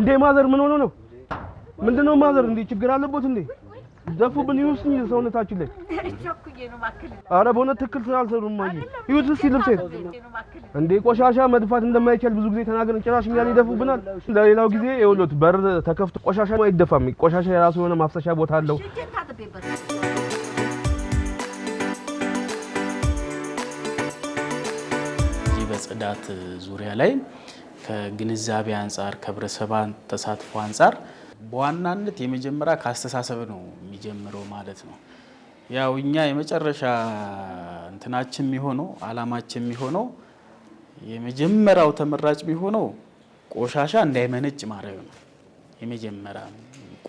እንዴ ማዘር ምን ሆኖ ነው ምንድነው ማዘር እንዴ ችግር አለበት እንዴ ደፉብን ይውስኝ ሰውነታችን ላይ አረ በእውነት ትክክል ስላልሰሩም ማይ ይውት እስቲ ልብሴ እንዴ ቆሻሻ መድፋት እንደማይቻል ብዙ ጊዜ ተናገርን ጭራሽ እኛን ይደፉብናል ለሌላው ጊዜ ይወሉት በር ተከፍቶ ቆሻሻ አይደፋም ቆሻሻ የራሱ የሆነ ማፍሰሻ ቦታ አለው በጽዳት ዙሪያ ላይ ከግንዛቤ አንፃር ከብረሰባን ተሳትፎ አንፃር በዋናነት የመጀመሪያ ካስተሳሰብ ነው የሚጀምረው ማለት ነው ያው እኛ የመጨረሻ እንትናችን የሚሆነው አላማችን የሚሆነው የመጀመሪያው ተመራጭ የሚሆነው ቆሻሻ እንዳይመነጭ ማድረግ ነው የመጀመሪያ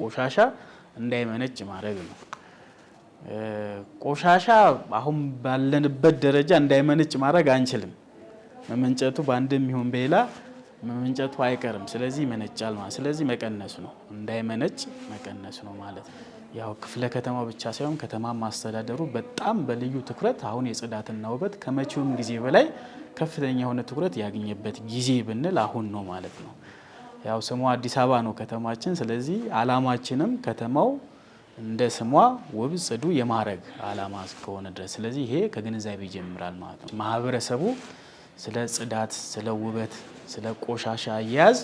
ቆሻሻ እንዳይመነጭ ማድረግ ነው ቆሻሻ አሁን ባለንበት ደረጃ እንዳይመነጭ ማድረግ አንችልም መመንጨቱ ባንድም ይሁን በሌላ መመንጨቱ አይቀርም ስለዚህ ይመነጫል ማለት ስለዚህ መቀነስ ነው እንዳይመነጭ መቀነስ ነው ማለት ያው ክፍለ ከተማው ብቻ ሳይሆን ከተማ ማስተዳደሩ በጣም በልዩ ትኩረት አሁን የጽዳትና ውበት ከመቼውም ጊዜ በላይ ከፍተኛ የሆነ ትኩረት ያገኘበት ጊዜ ብንል አሁን ነው ማለት ነው ያው ስሟ አዲስ አበባ ነው ከተማችን ስለዚህ አላማችንም ከተማው እንደ ስሟ ውብ ጽዱ የማረግ አላማ እስከሆነ ድረስ ስለዚህ ይሄ ከግንዛቤ ይጀምራል ማለት ነው ማህበረሰቡ ስለ ጽዳት ስለ ውበት ስለ ቆሻሻ አያያዝ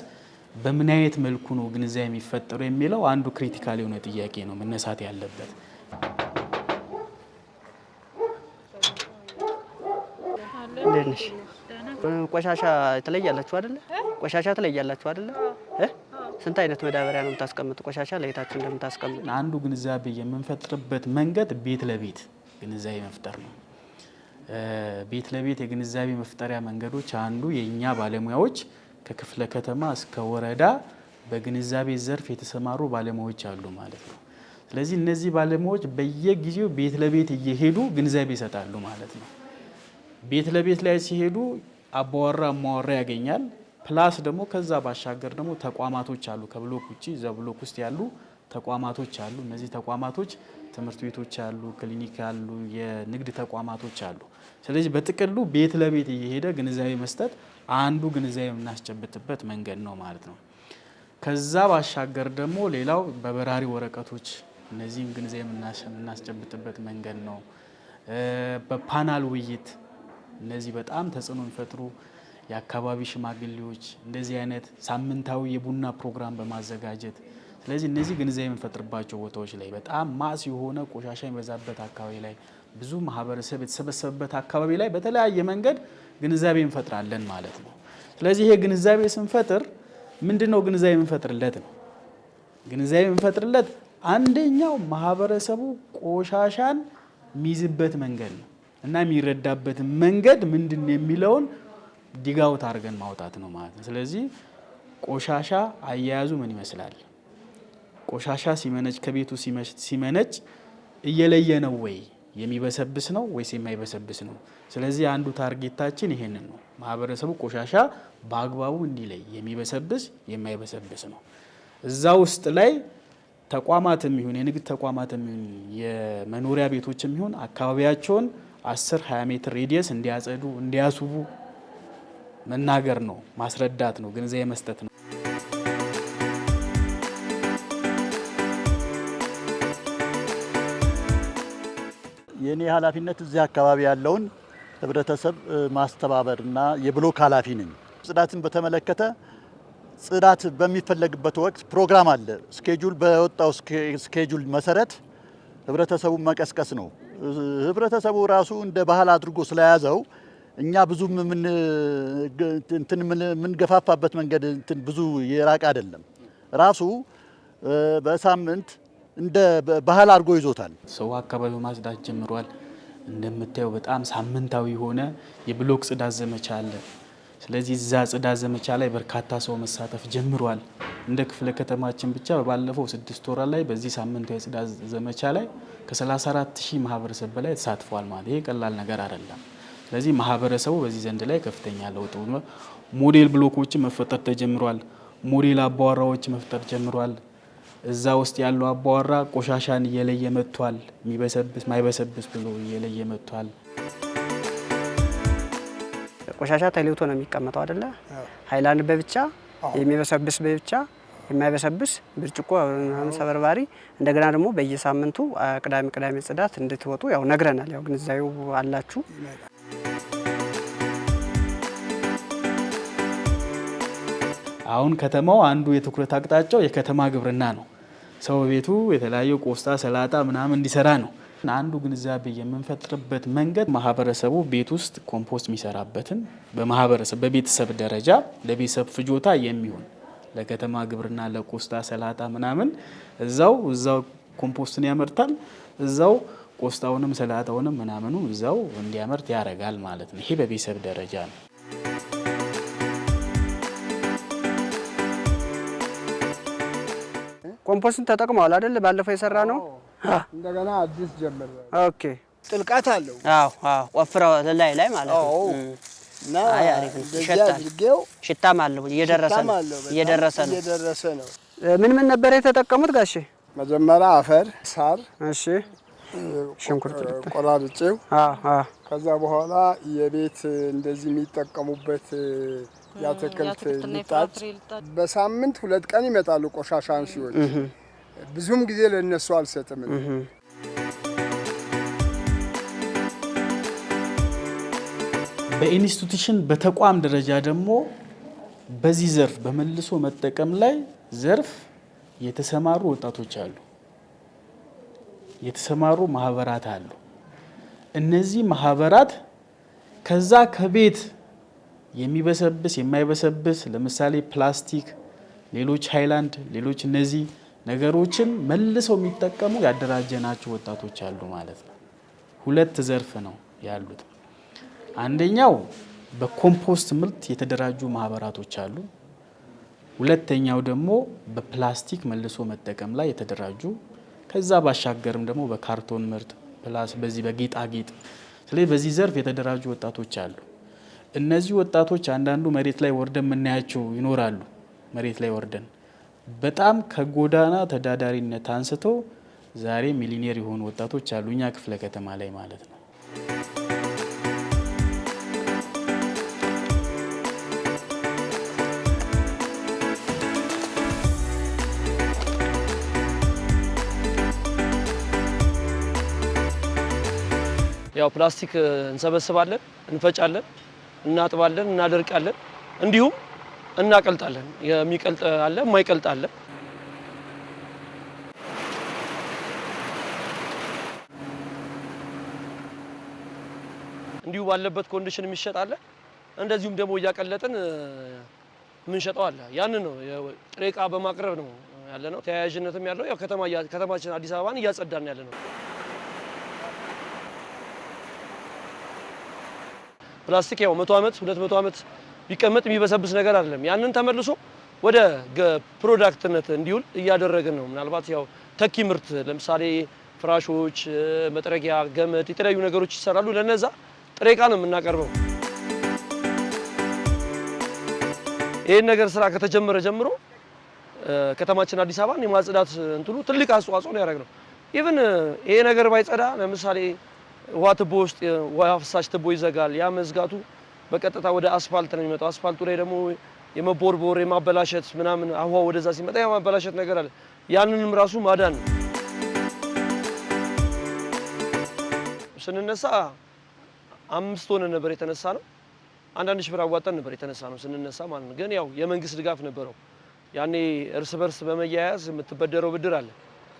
በምን አይነት መልኩ ነው ግንዛቤ የሚፈጠረው የሚለው አንዱ ክሪቲካል የሆነ ጥያቄ ነው መነሳት ያለበት ለነሽ ቆሻሻ ተለያላችሁ አይደለ ቆሻሻ ተለያላችሁ አይደለ ስንት አይነት መዳበሪያ ነው የምታስቀምጡ ቆሻሻ ለይታችሁ እንደምታስቀምጡ አንዱ ግንዛቤ የምንፈጥርበት መንገድ ቤት ለቤት ግንዛቤ መፍጠር ነው ቤት ለቤት የግንዛቤ መፍጠሪያ መንገዶች አንዱ የኛ ባለሙያዎች ከክፍለ ከተማ እስከ ወረዳ በግንዛቤ ዘርፍ የተሰማሩ ባለሙያዎች አሉ ማለት ነው ስለዚህ እነዚህ ባለሙያዎች በየጊዜው ቤት ለቤት እየሄዱ ግንዛቤ ይሰጣሉ ማለት ነው ቤት ለቤት ላይ ሲሄዱ አባወራ ማወራ ያገኛል ፕላስ ደግሞ ከዛ ባሻገር ደግሞ ተቋማቶች አሉ ከብሎክ ውጪ ዘብሎክ ውስጥ ያሉ ተቋማቶች አሉ እነዚህ ተቋማቶች ትምህርት ቤቶች አሉ ክሊኒክ አሉ የንግድ ተቋማቶች አሉ ስለዚህ በጥቅሉ ቤት ለቤት እየሄደ ግንዛቤ መስጠት አንዱ ግንዛቤ የምናስጨብጥበት መንገድ ነው ማለት ነው ከዛ ባሻገር ደግሞ ሌላው በበራሪ ወረቀቶች እነዚህን ግንዛቤ የምናስጨብጥበት መንገድ ነው በፓናል ውይይት እነዚህ በጣም ተጽዕኖ የሚፈጥሩ የአካባቢ ሽማግሌዎች እንደዚህ አይነት ሳምንታዊ የቡና ፕሮግራም በማዘጋጀት ስለዚህ እነዚህ ግንዛቤ የምንፈጥርባቸው ቦታዎች ላይ በጣም ማስ የሆነ ቆሻሻ የሚበዛበት አካባቢ ላይ ብዙ ማህበረሰብ የተሰበሰበበት አካባቢ ላይ በተለያየ መንገድ ግንዛቤ እንፈጥራለን ማለት ነው ስለዚህ ይሄ ግንዛቤ ስንፈጥር ምንድነው ግንዛቤ የምንፈጥርለት ነው ግንዛቤ የምንፈጥርለት አንደኛው ማህበረሰቡ ቆሻሻን የሚይዝበት መንገድ ነው እና የሚረዳበት መንገድ ምንድነው የሚለውን ዲጋውት አድርገን ማውጣት ነው ማለት ነው ስለዚህ ቆሻሻ አያያዙ ምን ይመስላል ቆሻሻ ሲመነጭ ከቤቱ ሲመነጭ እየለየ ነው ወይ የሚበሰብስ ነው ወይስ የማይበሰብስ ነው ስለዚህ አንዱ ታርጌታችን ይሄንን ነው ማህበረሰቡ ቆሻሻ በአግባቡ እንዲለይ የሚበሰብስ የማይበሰብስ ነው እዛ ውስጥ ላይ ተቋማትም ይሁን የንግድ ተቋማትም ይሁን የመኖሪያ ቤቶችም ይሁን አካባቢያቸውን 10-20 ሜትር ሬዲየስ እንዲያጸዱ እንዲያስቡ መናገር ነው ማስረዳት ነው ግንዛቤ መስጠት ነው የኔ ኃላፊነት እዚህ አካባቢ ያለውን ህብረተሰብ ማስተባበርና የብሎክ ኃላፊ ነኝ ጽዳትን በተመለከተ ጽዳት በሚፈለግበት ወቅት ፕሮግራም አለ ስኬጁል በወጣው ስኬጁል መሰረት ህብረተሰቡን መቀስቀስ ነው ህብረተሰቡ ራሱ እንደ ባህል አድርጎ ስለያዘው እኛ ብዙ ምን ገፋፋበት መንገድ ብዙ የራቀ አይደለም ራሱ በሳምንት እንደ ባህል አድርጎ ይዞታል ሰው አካባቢው ማጽዳት ጀምሯል እንደምታየው በጣም ሳምንታዊ ሆነ የብሎክ ጽዳት ዘመቻ አለ ስለዚህ እዛ ጽዳት ዘመቻ ላይ በርካታ ሰው መሳተፍ ጀምሯል እንደ ክፍለ ከተማችን ብቻ ባለፈው 6 ወራት ላይ በዚህ ሳምንታዊ ጽዳት ዘመቻ ላይ ከ34000 ማህበረሰብ በላይ ተሳትፏል ማለት ይሄ ቀላል ነገር አይደለም ስለዚህ ማህበረሰቡ በዚህ ዘንድ ላይ ከፍተኛ ለውጥ ነው ሞዴል ብሎኮች መፈጠር ተጀምሯል ሞዴል አባወራዎች መፍጠር ጀምሯል እዛ ውስጥ ያለው አባወራ ቆሻሻን እየለየ መጥቷል የሚበሰብስ ማይበሰብስ ብሎ እየለየ መጥቷል ቆሻሻ ተለይቶ ነው የሚቀመጠው አይደለ ሃይላንድ በብቻ የሚበሰብስ በብቻ የማይበሰብስ ብርጭቆ ሰበርባሪ እንደገና ደግሞ በየሳምንቱ ቅዳሜ ጽዳት እንድትወጡ ያው ነግረናል። ያው ግንዛቤው አላችሁ። አሁን ከተማው አንዱ የትኩረት አቅጣጫው የከተማ ግብርና ነው። ሰው ቤቱ የተለያዩ ቆስጣ፣ ሰላጣ ምናምን እንዲሰራ ነው። አንዱ ግንዛቤ የምንፈጥርበት መንገድ ማህበረሰቡ ቤት ውስጥ ኮምፖስት የሚሰራበትን በማህበረሰብ በቤተሰብ ደረጃ ለቤተሰብ ፍጆታ የሚሆን ለከተማ ግብርና ለቆስጣ፣ ሰላጣ ምናምን እዛው ኮምፖስትን ያመርታል። እዛው ቆስጣውንም ሰላጣውንም ምናምኑ እዛው እንዲያመርት ያደርጋል ማለት ነው። ይሄ በቤተሰብ ደረጃ ነው። ኮምፖስትን ተጠቅመዋል አይደል? ባለፈው የሰራ ነው። እንደገና አዲስ ጀመረ። ኦኬ ጥልቀት አለው። ቆፍረው ላይ ማለት ነው። እና ሽታም አለው። እየደረሰ ነው። ምን ነበር የተጠቀሙት ጋሼ? መጀመሪያ አፈር፣ ሳር፣ እሺ፣ ሽንኩርት ቆራርጬው፣ ከዛ በኋላ የቤት እንደዚህ የሚጠቀሙበት የአትክልት ልጣጭ በሳምንት 2 ቀን ይመጣሉ ቆሻሻ አንሺዎች። ብዙም ጊዜ ለነሱ አልሰጥም። በኢንስቲትዩሽን በተቋም ደረጃ ደግሞ በዚህ ዘርፍ በመልሶ መጠቀም ላይ ዘርፍ የተሰማሩ ወጣቶች አሉ፣ የተሰማሩ ማህበራት አሉ። እነዚህ ማህበራት ከዛ ከቤት የሚበሰብስ የማይበሰብስ ለምሳሌ ፕላስቲክ፣ ሌሎች ሃይላንድ፣ ሌሎች እነዚህ ነገሮችን መልሰው የሚጠቀሙ ያደራጀናቸው ወጣቶች አሉ ማለት ነው። 2 ዘርፍ ነው ያሉት። አንደኛው በኮምፖስት ምርት የተደራጁ ማህበራቶች አሉ። ሁለተኛው ደግሞ በፕላስቲክ መልሶ መጠቀም ላይ የተደራጁ፣ ከዛ ባሻገርም ደግሞ በካርቶን ምርት ፕላስ በዚህ በጌጣጌጥ፣ ስለዚህ በዚህ ዘርፍ የተደራጁ ወጣቶች አሉ። እነዚህ ወጣቶች አንዳንዱ መሬት ላይ ወርደን የምናያቸው ይኖራሉ። መሬት ላይ ወርደን በጣም ከጎዳና ተዳዳሪነት አንስተው ዛሬ ሚሊዮኔር የሆኑ ወጣቶች አሉ እኛ ክፍለ ከተማ ላይ ማለት ነው። ያው ፕላስቲክ እንሰበስባለን፣ እንፈጫለን፣ እናጥባለን፣ እናደርቃለን፣ እንዲሁም እናቀልጣለን። የሚቀልጥ አለ፣ የማይቀልጥ አለ። እንዲሁ ባለበት ኮንዲሽን የሚሸጥ አለ። እንደዚሁም ደግሞ እያቀለጥን የምንሸጠው አለ። ያን ነው ጥሬ ዕቃ በማቅረብ ነው ያለ ነው። ተያያዥነትም ያለው ያው ከተማችን አዲስ አበባን እያጸዳን ያለ ነው። ፕላስቲክ ያው 100 ዓመት 200 ዓመት ቢቀመጥ የሚበሰብስ ነገር አይደለም። ያንን ተመልሶ ወደ ፕሮዳክትነት እንዲውል እያደረግን ነው። ምናልባት ያው ተኪ ምርት ለምሳሌ ፍራሾች፣ መጥረጊያ፣ ገመድ፣ የተለያዩ ነገሮች ይሰራሉ። ለነዛ ጥሬ ዕቃ ነው የምናቀርበው። ይሄን ነገር ስራ ከተጀመረ ጀምሮ ከተማችን አዲስ አበባን የማጽዳት እንትኑ ትልቅ አስተዋጽኦ ነው ያደረግነው። ኢቭን ይሄ ነገር ባይጸዳ ለምሳሌ ውሃ ትቦ ውስጥ ውሃ ፍሳሽ ትቦ ይዘጋል። ያ መዝጋቱ በቀጥታ ወደ አስፋልት ነው የሚመጣው። አስፋልቱ ላይ ደግሞ የመቦርቦር የማበላሸት ምናምን ውሃ ወደዛ ሲመጣ ያ ማበላሸት ነገር አለ። ያንንም ራሱ ማዳን ነው። ስንነሳ 5 ሆነን ነበር የተነሳ ነው። 1,000 ብር አዋጣን ነበር የተነሳ ነው ስንነሳ ማለት ነው። ግን ያው የመንግስት ድጋፍ ነበረው። ያኔ እርስ በርስ በመያያዝ የምትበደረው ብድር አለ።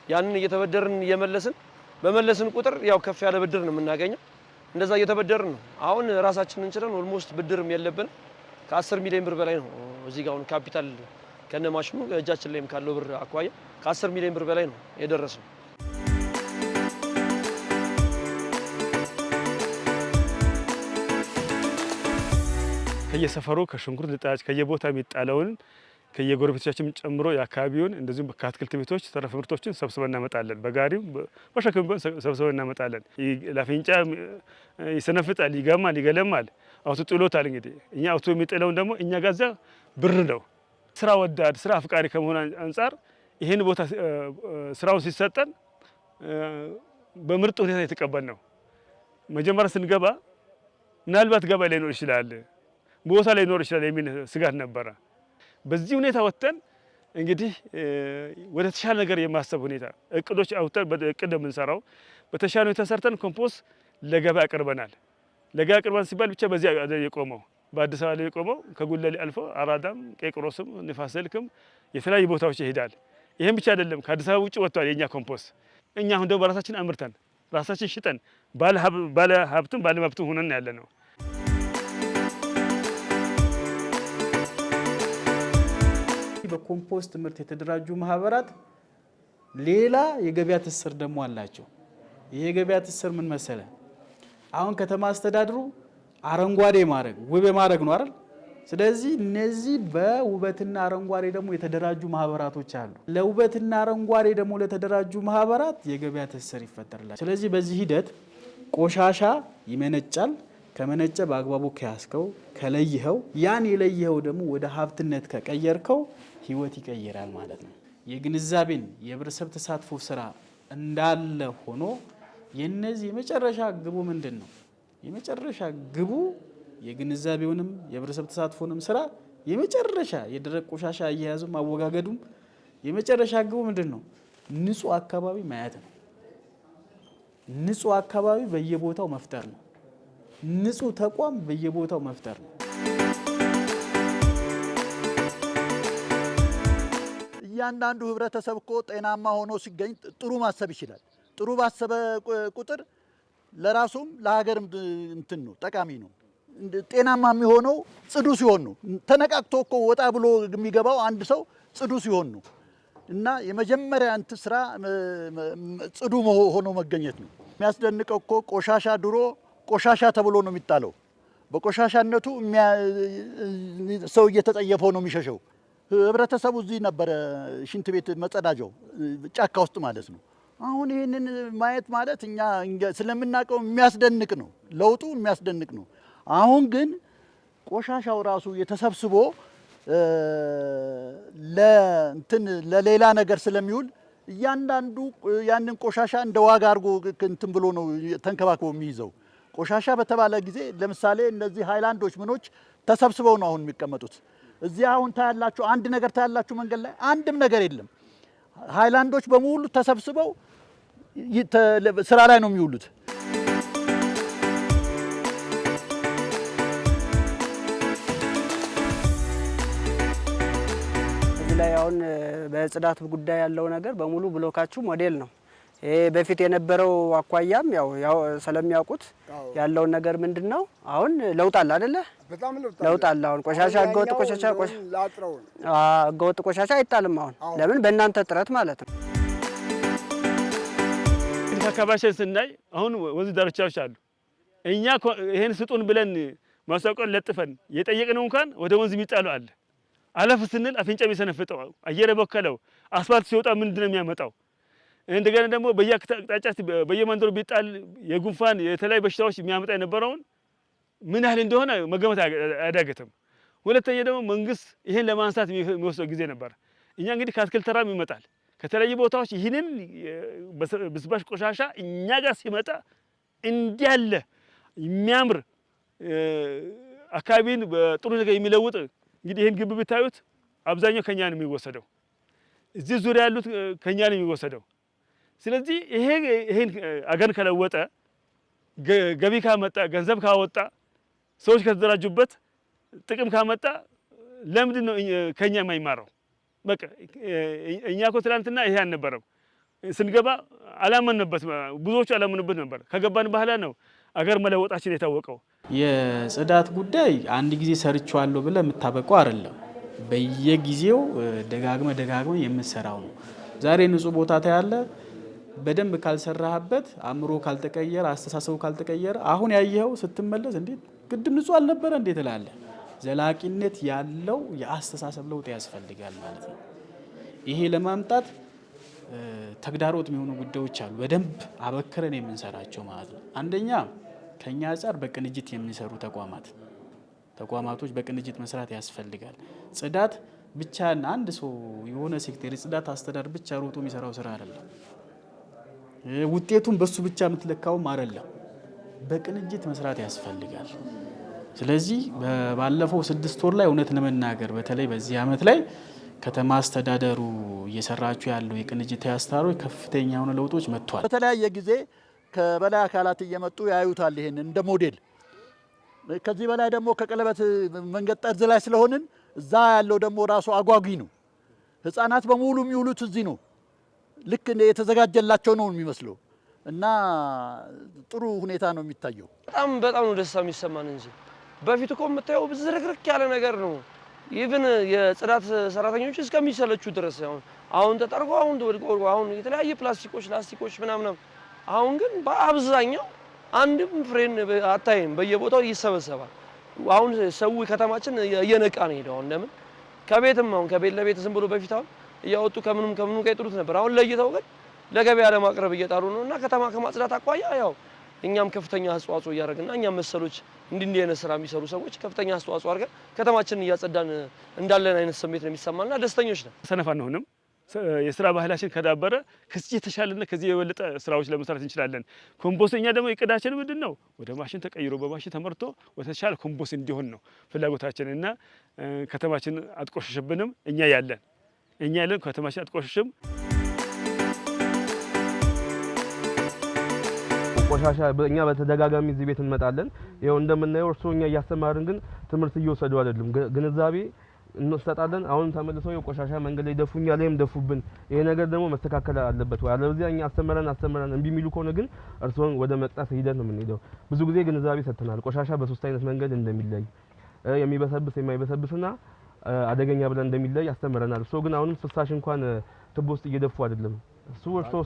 ያንን እየተበደርን እየመለስን በመለስን ቁጥር ያው ከፍ ያለ ብድር ነው የምናገኘው። እንደዛ እየተበደርን ነው። አሁን ራሳችንን እንችላለን። ኦልሞስት ብድርም የለብን። ከ10 ሚሊዮን ብር በላይ ነው እዚህ ጋር አሁን ካፒታል ከነማሽኑ እጃችን ላይም ካለው ብር አኳያ ከ10 ሚሊዮን ብር በላይ ነው የደረሰው። ከየሰፈሩ ከሽንኩርት ልጣጭ ከየቦታ የሚጣለውን ከየጎረቤቶቻችን ጨምሮ የአካባቢውን እንደዚሁም ከአትክልት ቤቶች ተረፈ ምርቶችን ሰብስበን እናመጣለን። በጋሪው በሸክም ሰብስበን እናመጣለን። ለአፍንጫ ይሰነፍጣል፣ ይገማል፣ ይገለማል። አውቶ ጥሎታል። እንግዲህ እኛ አውቶ የሚጥለውን ደግሞ እኛ ጋዛ ብር ነው። ስራ ወዳድ ስራ አፍቃሪ ከመሆን አንጻር ይህን ቦታ ስራውን ሲሰጠን በምርጥ ሁኔታ የተቀበል ነው። መጀመሪያ ስንገባ ምናልባት ገባ ላይኖር ይችላል፣ ቦታ ላይኖር ይችላል የሚል ስጋት ነበረ። በዚህ ሁኔታ ወጥተን እንግዲህ ወደ ተሻለ ነገር የማሰብ ሁኔታ እቅዶች አውጥተን በእቅድ የምንሰራው በተሻለ ተሰርተን ኮምፖስት ለገበያ አቅርበናል። ለገበያ አቅርበን ሲባል ብቻ በዚህ የቆመው በአዲስ አበባ ላይ የቆመው ከጉለሌ አልፎ አራዳም፣ ቄቅሮስም፣ ንፋስ ስልክም የተለያዩ ቦታዎች ይሄዳል። ይሄን ብቻ አይደለም፣ ከአዲስ አበባ ውጭ ወጥቷል የኛ ኮምፖስት። እኛ አሁን ደግሞ በራሳችን አምርተን ራሳችን ሽጠን ባለ ሀብትም ባለ መብትም ሆነን ያለ ነው። በኮምፖስት ምርት የተደራጁ ማህበራት ሌላ የገበያ ትስስር ደግሞ አላቸው። ይሄ የገበያ ትስስር ምን መሰለ? አሁን ከተማ አስተዳድሩ አረንጓዴ ማድረግ ውብ ማድረግ ነው አይደል? ስለዚህ እነዚህ በውበትና አረንጓዴ ደግሞ የተደራጁ ማህበራቶች አሉ። ለውበትና አረንጓዴ ደግሞ ለተደራጁ ማህበራት የገበያ ትስስር ይፈጠርላል። ስለዚህ በዚህ ሂደት ቆሻሻ ይመነጫል። ከመነጨ በአግባቡ ከያዝከው ከለይኸው፣ ያን የለይኸው ደግሞ ወደ ሀብትነት ከቀየርከው ህይወት ይቀይራል ማለት ነው። የግንዛቤን የህብረተሰብ ተሳትፎ ስራ እንዳለ ሆኖ የነዚህ የመጨረሻ ግቡ ምንድን ነው? የመጨረሻ ግቡ የግንዛቤውንም የህብረተሰብ ተሳትፎንም ስራ የመጨረሻ የደረቅ ቆሻሻ አያያዙም አወጋገዱም የመጨረሻ ግቡ ምንድን ነው? ንጹህ አካባቢ ማየት ነው። ንጹህ አካባቢ በየቦታው መፍጠር ነው። ንጹህ ተቋም በየቦታው መፍጠር ነው። እያንዳንዱ ህብረተሰብ እኮ ጤናማ ሆኖ ሲገኝ ጥሩ ማሰብ ይችላል። ጥሩ ባሰበ ቁጥር ለራሱም ለሀገርም እንትን ነው ጠቃሚ ነው። ጤናማ የሚሆነው ጽዱ ሲሆን ነው። ተነቃቅቶ እኮ ወጣ ብሎ የሚገባው አንድ ሰው ጽዱ ሲሆን ነው። እና የመጀመሪያ እንትን ስራ ጽዱ ሆኖ መገኘት ነው። የሚያስደንቀው እኮ ቆሻሻ ድሮ ቆሻሻ ተብሎ ነው የሚጣለው። በቆሻሻነቱ ሰው እየተጠየፈው ነው የሚሸሸው። ህብረተሰቡ እዚህ ነበረ ሽንት ቤት መጸዳጃው ጫካ ውስጥ ማለት ነው። አሁን ይህንን ማየት ማለት እኛ ስለምናውቀው የሚያስደንቅ ነው። ለውጡ የሚያስደንቅ ነው። አሁን ግን ቆሻሻው ራሱ የተሰብስቦ ለሌላ ነገር ስለሚውል እያንዳንዱ ያንን ቆሻሻ እንደ ዋጋ አድርጎ እንትን ብሎ ነው ተንከባክቦ የሚይዘው። ቆሻሻ በተባለ ጊዜ ለምሳሌ እነዚህ ሃይላንዶች ምኖች ተሰብስበው ነው አሁን የሚቀመጡት። እዚህ አሁን ታያላችሁ፣ አንድ ነገር ታያላችሁ፣ መንገድ ላይ አንድም ነገር የለም። ሃይላንዶች በሙሉ ተሰብስበው ስራ ላይ ነው የሚውሉት። እዚህ ላይ አሁን በጽዳት ጉዳይ ያለው ነገር በሙሉ ብሎካችሁ ሞዴል ነው። ይሄ በፊት የነበረው አኳያም ያው ስለሚያውቁት ያለውን ነገር ምንድነው አሁን ለውጥ አለ አይደለ? በጣም ለውጥ አለ። አሁን ቆሻሻ ህገወጥ ቆሻሻ አይጣልም። አሁን ለምን? በእናንተ ጥረት ማለት ነው። አካባቢያችን ስናይ አሁን ወንዝ ዳርቻዎች አሉ። እኛ ይሄን ስጡን ብለን ማስታወቂያ ለጥፈን የጠየቅነው እንኳን ወደ ወንዝ የሚጣለው አለ። አለፍ ስንል አፍንጫ የሚሰነፍጠው አየር በከለው አስፋልት ሲወጣ ምንድነው የሚያመጣው? እንደገና ደግሞ በየአቅጣጫ በየመንደሩ ቢጣል የጉንፋን የተለያዩ በሽታዎች የሚያመጣ የነበረውን ምን ያህል እንደሆነ መገመት አያዳግትም። ሁለተኛ ደግሞ መንግስት ይሄን ለማንሳት የሚወስደው ጊዜ ነበር። እኛ እንግዲህ ከአትክልት ተራም ይመጣል ከተለያዩ ቦታዎች ይህንን ብስባሽ ቆሻሻ እኛ ጋር ሲመጣ እንዲያለ የሚያምር አካባቢን በጥሩ ነገር የሚለውጥ እንግዲህ ይሄን ግብ ብታዩት አብዛኛው ከኛ ነው የሚወሰደው። እዚህ ዙሪያ ያሉት ከኛ ነው የሚወሰደው። ስለዚህ ይሄን አገር ከለወጠ ገቢ ካመጣ ገንዘብ ካወጣ ሰዎች ከተደራጁበት ጥቅም ካመጣ ለምንድን ነው ከኛ የማይማረው? በቃ እኛ እኮ ትላንትና ይሄ አልነበረም። ስንገባ አላመንበት፣ ብዙዎቹ አላመኑበት ነበር። ከገባን በኋላ ነው አገር መለወጣችን የታወቀው። የጽዳት ጉዳይ አንድ ጊዜ ሰርቻለሁ ብለህ የምታበቀው አይደለም። በየጊዜው ደጋግመ የምትሰራው ነው። ዛሬ ንጹህ ቦታ ታያለ። በደንብ ካልሰራህበት፣ አእምሮ ካልተቀየረ፣ አስተሳሰቡ ካልተቀየረ አሁን ያየኸው ስትመለስ እንዴት ቅድም ንጹህ አልነበረ እንዴት እላለህ። ዘላቂነት ያለው የአስተሳሰብ ለውጥ ያስፈልጋል ማለት ነው። ይሄ ለማምጣት ተግዳሮት የሚሆኑ ጉዳዮች አሉ። በደንብ አበክረን የምንሰራቸው ማለት ነው። አንደኛ ከኛ አንጻር በቅንጅት የሚሰሩ ተቋማቶች በቅንጅት መስራት ያስፈልጋል። ጽዳት ብቻ አንድ ሰው የሆነ ሴክተር የጽዳት አስተዳደር ብቻ ሮጦ የሚሰራው ስራ አይደለም። ውጤቱን በሱ ብቻ የምትለካውም አይደለም። በቅንጅት መስራት ያስፈልጋል። ስለዚህ ባለፈው 6 ወር ላይ እውነት ለመናገር በተለይ በዚህ አመት ላይ ከተማ አስተዳደሩ እየሰራችሁ ያለው የቅንጅታዊ አሰራሮች ከፍተኛ የሆነ ለውጦች መጥቷል። በተለያየ ጊዜ ከበላይ አካላት እየመጡ ያዩታል ይሄን እንደ ሞዴል። ከዚህ በላይ ደግሞ ከቀለበት መንገድ ጠርዝ ላይ ስለሆንን እዛ ያለው ደግሞ ራሱ አጓጊ ነው። ህፃናት በሙሉ የሚውሉት እዚህ ነው። ልክ የተዘጋጀላቸው ነው የሚመስለው እና ጥሩ ሁኔታ ነው የሚታየው። በጣም ነው ደስታ የሚሰማን እንጂ በፊት እኮ የምታየው ዝርክርክ ያለ ነገር ነው። ኢቭን የጽዳት ሰራተኞች እስከሚሰለቹ ድረስ አሁን ተጠርጎ አሁን የተለያየ ላስቲኮች ምናምን። አሁን ግን በአብዛኛው አንድም ፍሬን አታይም፣ በየቦታው ይሰበሰባል። አሁን ሰው ከተማችን እየነቃ ነው ሄደው። ለምን ከቤት ለቤት ዝም ብሎ በፊት አሁን እያወጡ ከምንም ጋር ይጥሉት ነበር። አሁን ለይተው ግን ለገበያ ለማቅረብ እየጣሩ ነውና ከተማ ከማጽዳት አቋያ እኛም ከፍተኛ አስተዋጽኦ እያደረግንና እኛም መሰሎች እንዲህ አይነት ስራ የሚሰሩ ሰዎች ከፍተኛ አስተዋጽኦ አድርገን ከተማችንን እያጸዳን እንዳለን አይነት ስሜት ነው የሚሰማና ደስተኞች ነን። ሰነፍ አንሆንም። የስራ ባህላችን ከዳበረ ከዚህ የተሻለና ከዚህ የበለጠ ስራዎች ለመስራት እንችላለን። ኮምፖስተኛ ደግሞ እቅዳችን ምንድነው? ወደ ማሽን ተቀይሮ በማሽን ተመርቶ ወደ ተሻለ ኮምፖስት እንዲሆን ነው ፍላጎታችን እና ከተማችን አትቆሽሽብንም። እኛ ያለን ከተማችን አትቆሽሽም። ቆሻሻ እኛ በተደጋጋሚ እዚህ ቤት እንመጣለን። ይሄው እንደምናየው እኛ እያስተማርን ግን ትምህርት እየወሰዱ አይደለም። ግንዛቤ እንሰጣለን። አሁን ተመልሰው የቆሻሻ መንገድ ላይ ደፉኛ ላይም ደፉብን። ይሄ ነገር ደግሞ መስተካከል አለበት ወይ? አለበለዚያ እኛ አስተምረን እምቢ የሚሉ ከሆነ ግን እርሶን ወደ መቅጣት ሂደት ነው የምንሄደው። ብዙ ጊዜ ግንዛቤ ሰጥተናል። ቆሻሻ በሶስት አይነት መንገድ እንደሚለይ የሚበሰብስ የማይበሰብስና አደገኛ ብለን እንደሚለይ አስተምረናል። እሱ ግን አሁንም ፍሳሽ እንኳን ትቦ ውስጥ እየደፉ አይደለም።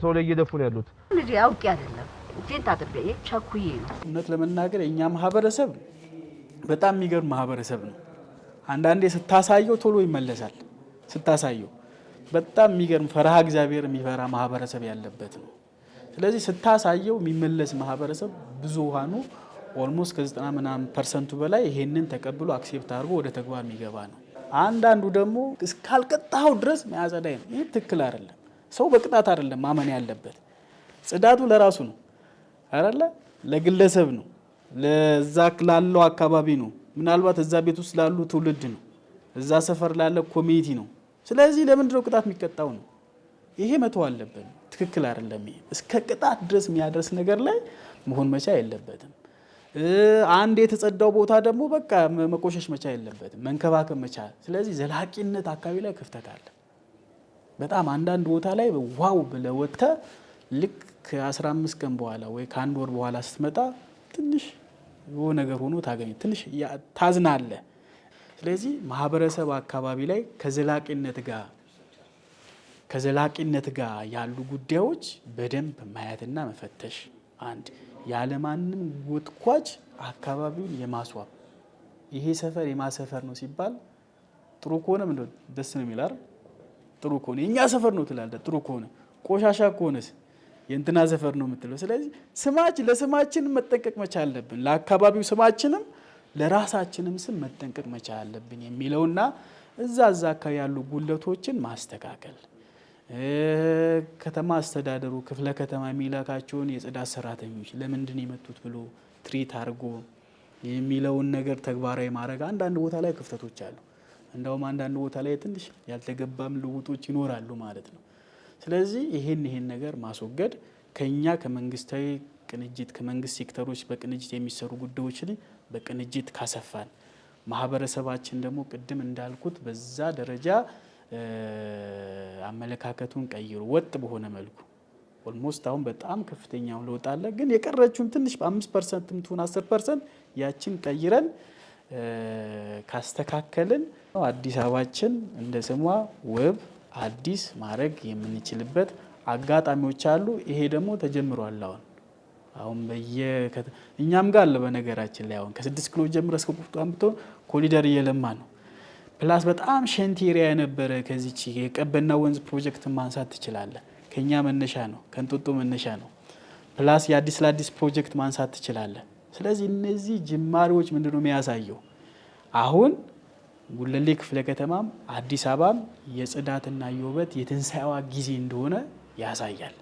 ሰው ላይ እየደፉ ነው ያሉት። ልጅ አውቄ አይደለም እጄን ታጥቤ ቸኩዬ ነው። እውነት ለመናገር የኛ ማህበረሰብ በጣም የሚገርም ማህበረሰብ ነው። አንዳንዴ ስታሳየው ቶሎ ይመለሳል። ስታሳየው በጣም የሚገርም ፈርሃ እግዚአብሔር የሚፈራ ማህበረሰብ ያለበት ነው። ስለዚህ ስታሳየው የሚመለስ ማህበረሰብ ብዙሃኑ ኦልሞስት ከ90% በላይ ይሄንን ተቀብሎ አክሴፕት አድርጎ ወደ ተግባር የሚገባ ነው። አንዳንዱ ደግሞ እስካልቀጣው ድረስ የሚያጸዳይ ነው። ይህ ትክክል አይደለም። ሰው በቅጣት አይደለም ማመን ያለበት። ጽዳቱ ለራሱ ነው አይደለ? ለግለሰብ ነው፣ ለዛ ላለው አካባቢ ነው፣ ምናልባት እዛ ቤት ውስጥ ላሉ ትውልድ ነው፣ እዛ ሰፈር ላለ ኮሚኒቲ ነው። ስለዚህ ለምንድነው ቅጣት የሚቀጣው ነው? ይሄ መተው አለበት። ትክክል አይደለም። ይሄ እስከ ቅጣት ድረስ የሚያደርስ ነገር ላይ መሆን መቻል የለበትም። አንድ የተጸዳው ቦታ ደግሞ በቃ መቆሸሽ መቻል የለበትም፣ መንከባከብ መቻል። ስለዚህ ዘላቂነት አካባቢ ላይ ክፍተት አለ በጣም። አንዳንድ ቦታ ላይ ዋው ብለህ ወጥተህ ልክ ከ15 ቀን በኋላ ወይ ከአንድ ወር በኋላ ስትመጣ ትንሽ የሆነ ነገር ሆኖ ታገኝ ትንሽ ታዝናለህ። ስለዚህ ማህበረሰብ አካባቢ ላይ ከዘላቂነት ጋር ያሉ ጉዳዮች በደንብ ማየትና መፈተሽ፣ አንድ ያለማንም ጎትኳች አካባቢውን የማስዋብ ይሄ ሰፈር የማሰፈር ነው ሲባል ጥሩ ከሆነ ምንድነው ደስ ነው የሚላር። ጥሩ ከሆነ የኛ ሰፈር ነው ትላለህ። ጥሩ ከሆነ ቆሻሻ ከሆነስ የእንትና ሰፈር ነው የምትለው። ስለዚህ ለስማችን መጠንቀቅ መቻል አለብን። ለአካባቢው ስማችንም ለራሳችንም ስም መጠንቀቅ መቻል አለብን የሚለውና እዛ አካባቢ ያሉ ጉለቶችን ማስተካከል፣ ከተማ አስተዳደሩ ክፍለ ከተማ የሚላካቸውን የጽዳት ሰራተኞች ለምንድን የመጡት ብሎ ትሪት አድርጎ የሚለውን ነገር ተግባራዊ ማድረግ። አንዳንድ ቦታ ላይ ክፍተቶች አሉ። እንደውም አንዳንድ ቦታ ላይ ትንሽ ያልተገባም ልውጦች ይኖራሉ ማለት ነው። ስለዚህ ይሄን ነገር ማስወገድ ከኛ ከመንግስታዊ ቅንጅት ከመንግስት ሴክተሮች በቅንጅት የሚሰሩ ጉዳዮችን በቅንጅት ካሰፋን፣ ማህበረሰባችን ደግሞ ቅድም እንዳልኩት በዛ ደረጃ አመለካከቱን ቀይሮ ወጥ በሆነ መልኩ ኦልሞስት አሁን በጣም ከፍተኛው ለውጥ አለ። ግን የቀረችውን ትንሽ 5% ምትሆን 10% ያችን ቀይረን ካስተካከልን አዲስ አበባችን እንደ ስሟ ውብ አዲስ ማድረግ የምንችልበት አጋጣሚዎች አሉ። ይሄ ደግሞ ተጀምሯል። አሁን እኛም ጋር አለ። በነገራችን ላይ አሁን ከ6 ኪሎ ጀምሮ እስከ ቁጥቋም ብትሆን ኮሪደር እየለማ ነው። ፕላስ በጣም ሸንቴሪያ የነበረ ከዚች የቀበና ወንዝ ፕሮጀክት ማንሳት ትችላለህ። ከኛ መነሻ ነው፣ ከእንጦጦ መነሻ ነው። ፕላስ የአዲስ ለአዲስ ፕሮጀክት ማንሳት ትችላለህ። ስለዚህ እነዚህ ጅማሬዎች ምንድነው የሚያሳየው? አሁን ጉለሌ ክፍለ ከተማም አዲስ አበባም የጽዳትና የውበት የትንሳኤዋ ጊዜ እንደሆነ ያሳያል።